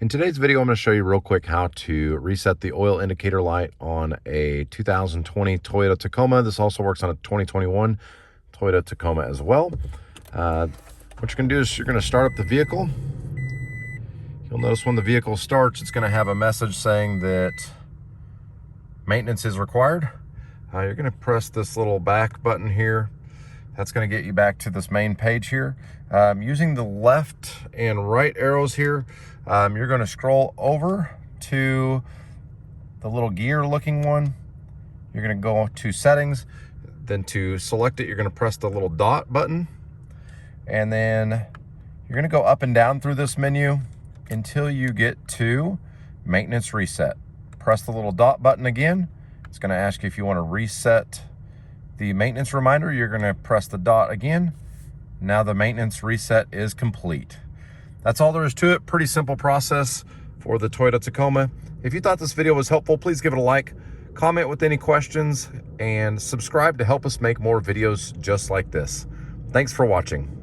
In today's video, I'm going to show you real quick how to reset the oil indicator light on a 2020 Toyota Tacoma. This also works on a 2021 Toyota Tacoma as well. What you're going to do is you're going to start up the vehicle. You'll notice when the vehicle starts, it's going to have a message saying that maintenance is required. You're going to press this little back button here. That's going to get you back to this main page here. Using the left and right arrows here, you're going to scroll over to the little gear looking one. You're going to go to settings. Then to select it, you're going to press the little dot button. And then you're going to go up and down through this menu until you get to maintenance reset. Press the little dot button again. It's going to ask you if you want to reset the maintenance reminder. You're going to press the dot again. Now the maintenance reset is complete. That's all there is to it. Pretty simple process for the Toyota Tacoma. If you thought this video was helpful, please give it a like, comment with any questions, and subscribe to help us make more videos just like this. Thanks for watching.